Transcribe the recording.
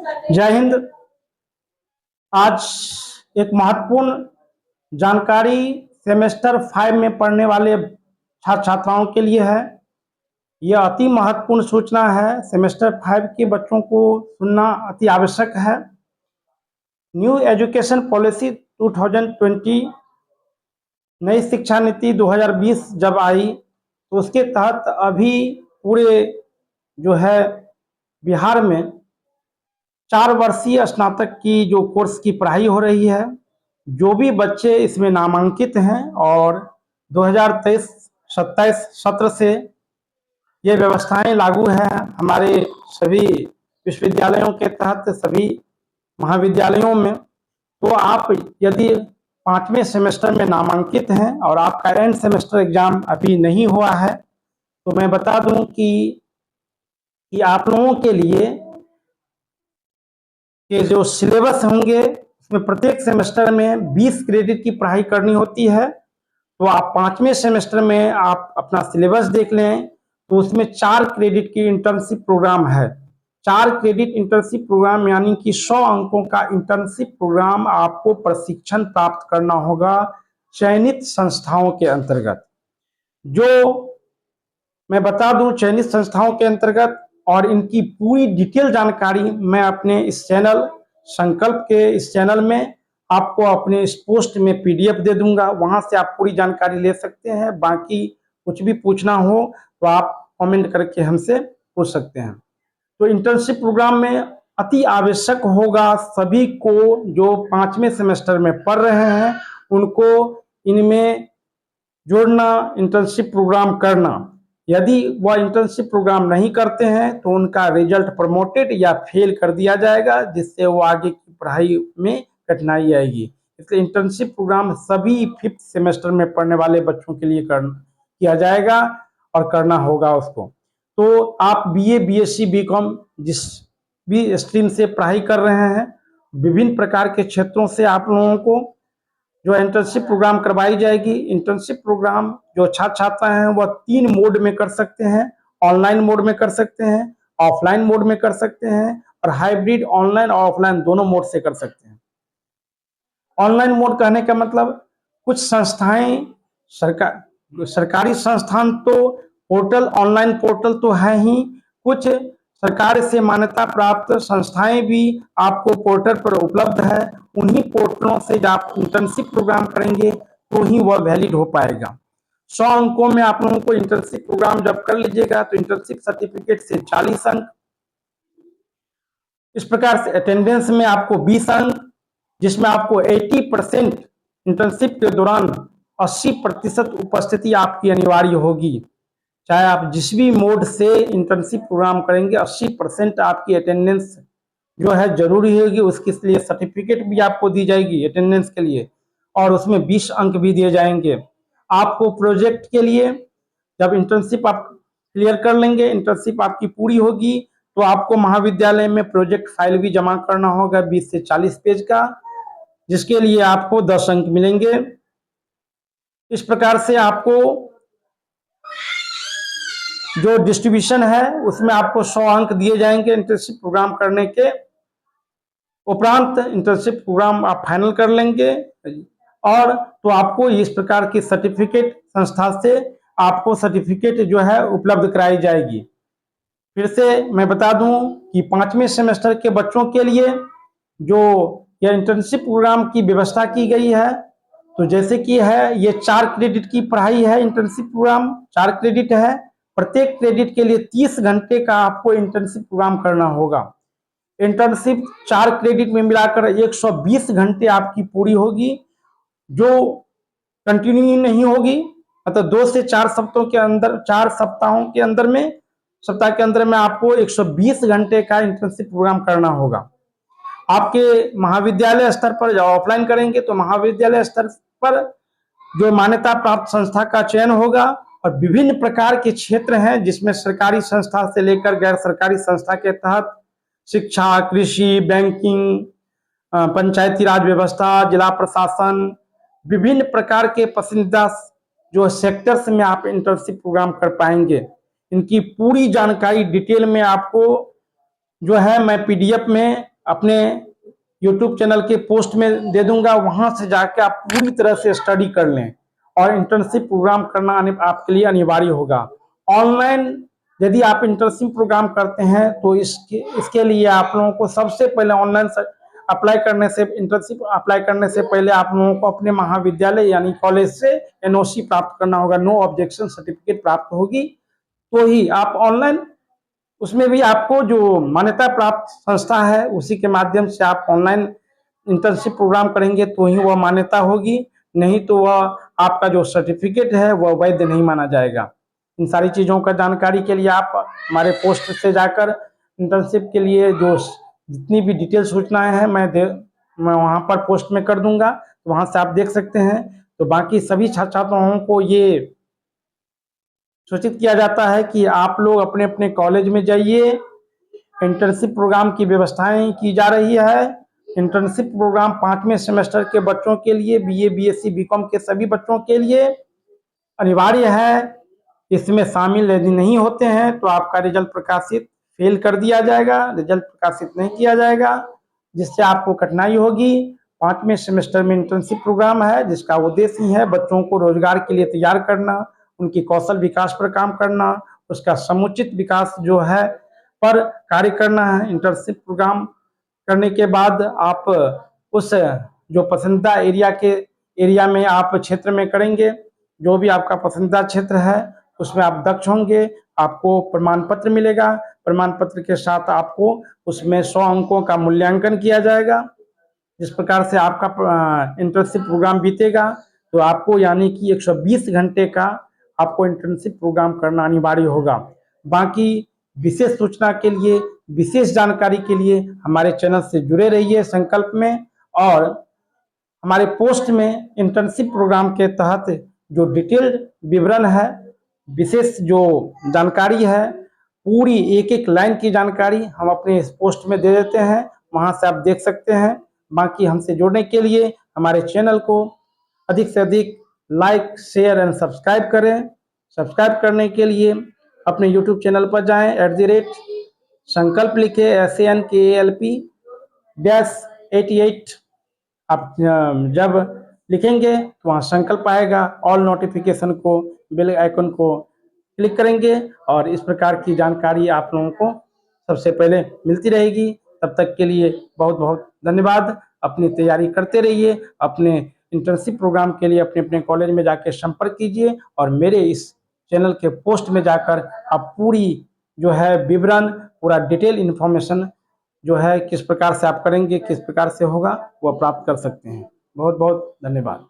जय हिंद। आज एक महत्वपूर्ण जानकारी सेमेस्टर 5 में पढ़ने वाले छात्र छात्राओं के लिए है। यह अति महत्वपूर्ण सूचना है। सेमेस्टर 5 के बच्चों को सुनना अति आवश्यक है। न्यू एजुकेशन पॉलिसी 2020 नई शिक्षा नीति 2020 जब आई तो उसके तहत अभी पूरे जो है बिहार में 4 वर्षीय स्नातक की जो कोर्स की पढ़ाई हो रही है। जो भी बच्चे इसमें नामांकित हैं और 2023-27 सत्र से ये व्यवस्थाएं लागू हैं हमारे सभी विश्वविद्यालयों के तहत सभी महाविद्यालयों में। तो आप यदि 5वें सेमेस्टर में नामांकित हैं और आपका एंड सेमेस्टर एग्जाम अभी नहीं हुआ है तो मैं बता दूं कि आप लोगों के लिए कि जो सिलेबस होंगे उसमें प्रत्येक सेमेस्टर में 20 क्रेडिट की पढ़ाई करनी होती है। तो आप 5वें सेमेस्टर में आप अपना सिलेबस देख लें तो उसमें 4 क्रेडिट की इंटर्नशिप प्रोग्राम है। 4 क्रेडिट इंटर्नशिप प्रोग्राम यानी कि 100 अंकों का इंटर्नशिप प्रोग्राम आपको प्रशिक्षण प्राप्त करना होगा चयनित संस्थाओं के अंतर्गत। जो मैं बता दूं चयनित संस्थाओं के अंतर्गत और इनकी पूरी डिटेल जानकारी मैं अपने इस चैनल संकल्प के इस चैनल में आपको अपने इस पोस्ट में पीडीएफ दे दूंगा। वहां से आप पूरी जानकारी ले सकते हैं। बाकी कुछ भी पूछना हो तो आप कमेंट करके हमसे पूछ सकते हैं। तो इंटर्नशिप प्रोग्राम में अति आवश्यक होगा सभी को जो 5वें सेमेस्टर में पढ़ रहे हैं उनको इनमें जोड़ना, इंटर्नशिप प्रोग्राम करना। यदि वह इंटर्नशिप प्रोग्राम नहीं करते हैं तो उनका रिजल्ट प्रमोटेड या फेल कर दिया जाएगा, जिससे वो आगे की पढ़ाई में कठिनाई आएगी। इसलिए इंटर्नशिप प्रोग्राम सभी 5th सेमेस्टर में पढ़ने वाले बच्चों के लिए किया जाएगा और करना होगा उसको। तो आप बीए, बीएससी, बीकॉम जिस भी स्ट्रीम से पढ़ाई कर रहे हैं, विभिन्न प्रकार के क्षेत्रों से आप लोगों को जो इंटर्नशिप प्रोग्राम करवाई जाएगी। इंटर्नशिप प्रोग्राम जो छात्र छात्रा हैं वह 3 मोड में कर सकते हैं। ऑनलाइन मोड में कर सकते हैं, ऑफलाइन मोड में कर सकते हैं और हाइब्रिड ऑनलाइन और ऑफलाइन दोनों मोड से कर सकते हैं। ऑनलाइन मोड कहने का मतलब कुछ संस्थाएं सरकारी संस्थान तो पोर्टल, ऑनलाइन पोर्टल तो है ही, कुछ सरकार से मान्यता प्राप्त संस्थाएं भी आपको पोर्टल पर उपलब्ध है। उन्हीं पोर्टलों से जब आप इंटर्नशिप प्रोग्राम करेंगे तो ही वह वैलिड हो पाएगा। 100 अंकों में आप लोगों को इंटर्नशिप प्रोग्राम जब कर लीजिएगा तो इंटर्नशिप सर्टिफिकेट से 40 अंक, इस प्रकार से अटेंडेंस में आपको 20 अंक, जिसमें आपको 80% इंटर्नशिप के दौरान 80% उपस्थिति आपकी अनिवार्य होगी। चाहे आप जिस भी मोड से इंटर्नशिप प्रोग्राम करेंगे 80% आपकी अटेंडेंस जो है जरूरी होगी। उसके लिए सर्टिफिकेट भी आपको दी जाएगी अटेंडेंस के लिए और उसमें 20 अंक भी दिए जाएंगे। आपको प्रोजेक्ट के लिए जब इंटर्नशिप आप क्लियर कर लेंगे, इंटर्नशिप आपकी पूरी होगी तो आपको महाविद्यालय में प्रोजेक्ट फाइल भी जमा करना होगा 20 से 40 पेज का, जिसके लिए आपको 10 अंक मिलेंगे। इस प्रकार से आपको जो डिस्ट्रीब्यूशन है उसमें आपको 100 अंक दिए जाएंगे इंटर्नशिप प्रोग्राम करने के उपरांत। इंटर्नशिप प्रोग्राम आप फाइनल कर लेंगे और तो आपको इस प्रकार की सर्टिफिकेट संस्था से आपको सर्टिफिकेट जो है उपलब्ध कराई जाएगी। फिर से मैं बता दूं कि 5वें सेमेस्टर के बच्चों के लिए जो यह इंटर्नशिप प्रोग्राम की व्यवस्था की गई है तो जैसे कि है ये 4 क्रेडिट की पढ़ाई है। इंटर्नशिप प्रोग्राम 4 क्रेडिट है। प्रत्येक क्रेडिट के लिए 30 घंटे का आपको इंटर्नशिप प्रोग्राम करना होगा। इंटर्नशिप 4 क्रेडिट में मिलाकर 120 घंटे आपकी पूरी होगी, जो कंटिन्यू नहीं होगी। मतलब 2 से 4 सप्ताहों के अंदर, 4 सप्ताहों के अंदर में, सप्ताह के अंदर में आपको 120 घंटे का इंटर्नशिप प्रोग्राम करना होगा। आपके महाविद्यालय स्तर पर जब ऑफलाइन करेंगे तो महाविद्यालय स्तर पर जो मान्यता प्राप्त संस्था का चयन होगा और विभिन्न प्रकार के क्षेत्र हैं जिसमें सरकारी संस्था से लेकर गैर सरकारी संस्था के तहत शिक्षा, कृषि, बैंकिंग, पंचायती राज व्यवस्था, जिला प्रशासन, विभिन्न प्रकार के पसंदीदा जो सेक्टर्स में आप इंटर्नशिप प्रोग्राम कर पाएंगे। इनकी पूरी जानकारी डिटेल में आपको जो है मैं पीडीएफ में अपने यूट्यूब चैनल के पोस्ट में दे दूंगा, वहां से जाके आप पूरी तरह से स्टडी कर लें और इंटर्नशिप प्रोग्राम करना आपके लिए अनिवार्य होगा। ऑनलाइन यदि आप इंटर्नशिप प्रोग्राम करते हैं तो इसके लिए आप लोगों को सबसे पहले ऑनलाइन अप्लाई करने से, इंटर्नशिप अप्लाई करने से पहले आप लोगों को अपने महाविद्यालय यानी कॉलेज से एनओसी प्राप्त करना होगा, नो ऑब्जेक्शन सर्टिफिकेट प्राप्त होगी, तो ही आप ऑनलाइन, उसमें भी आपको जो मान्यता प्राप्त संस्था है उसी के माध्यम से आप ऑनलाइन इंटर्नशिप प्रोग्राम करेंगे तो ही वह मान्यता होगी, नहीं तो वह आपका जो सर्टिफिकेट है वह वैध नहीं माना जाएगा। इन सारी चीज़ों का जानकारी के लिए आप हमारे पोस्ट से जाकर इंटर्नशिप के लिए जो जितनी भी डिटेल सूचनाएं हैं मैं वहाँ पर पोस्ट में कर दूंगा, तो वहाँ से आप देख सकते हैं। तो बाकी सभी छात्रों को ये सूचित किया जाता है कि आप लोग अपने अपने कॉलेज में जाइए, इंटर्नशिप प्रोग्राम की व्यवस्थाएं की जा रही है। इंटर्नशिप प्रोग्राम 5वें सेमेस्टर के बच्चों के लिए, बीए, बीएससी, बीकॉम के सभी बच्चों के लिए अनिवार्य है। इसमें शामिल यदि नहीं होते हैं तो आपका रिजल्ट प्रकाशित फेल कर दिया जाएगा, रिजल्ट प्रकाशित नहीं किया जाएगा, जिससे आपको कठिनाई होगी। 5वें सेमेस्टर में इंटर्नशिप प्रोग्राम है जिसका उद्देश्य ही है बच्चों को रोजगार के लिए तैयार करना, उनकी कौशल विकास पर काम करना, उसका समुचित विकास जो है पर कार्य करना है। इंटर्नशिप प्रोग्राम करने के बाद आप उस जो पसंदीदा एरिया में आप क्षेत्र में करेंगे, जो भी आपका पसंदीदा क्षेत्र है उसमें आप दक्ष होंगे, आपको प्रमाण पत्र मिलेगा। प्रमाण पत्र के साथ आपको उसमें 100 अंकों का मूल्यांकन किया जाएगा। जिस प्रकार से आपका इंटर्नशिप प्रोग्राम बीतेगा तो आपको यानी कि 120 घंटे का आपको इंटर्नशिप प्रोग्राम करना अनिवार्य होगा। बाकी विशेष सूचना के लिए, विशेष जानकारी के लिए हमारे चैनल से जुड़े रहिए संकल्प में, और हमारे पोस्ट में इंटर्नशिप प्रोग्राम के तहत जो डिटेल्ड विवरण है, विशेष जो जानकारी है, पूरी एक एक लाइन की जानकारी हम अपने इस पोस्ट में दे देते हैं, वहां से आप देख सकते हैं। बाकी हमसे जुड़ने के लिए हमारे चैनल को अधिक से अधिक लाइक, शेयर एंड सब्सक्राइब करें। सब्सक्राइब करने के लिए अपने यूट्यूब चैनल पर जाएं, @संकल्प लिखे, SANKALP-88। आप जब लिखेंगे तो वहाँ संकल्प आएगा, ऑल नोटिफिकेशन को, बेल आइकन को क्लिक करेंगे और इस प्रकार की जानकारी आप लोगों को सबसे पहले मिलती रहेगी। तब तक के लिए बहुत बहुत धन्यवाद। अपनी तैयारी करते रहिए। अपने इंटर्नशिप प्रोग्राम के लिए अपने अपने कॉलेज में जाकर संपर्क कीजिए और मेरे इस चैनल के पोस्ट में जाकर आप पूरी जो है विवरण, पूरा डिटेल इन्फॉर्मेशन जो है किस प्रकार से आप करेंगे, किस प्रकार से होगा, वो प्राप्त कर सकते हैं। बहुत बहुत धन्यवाद।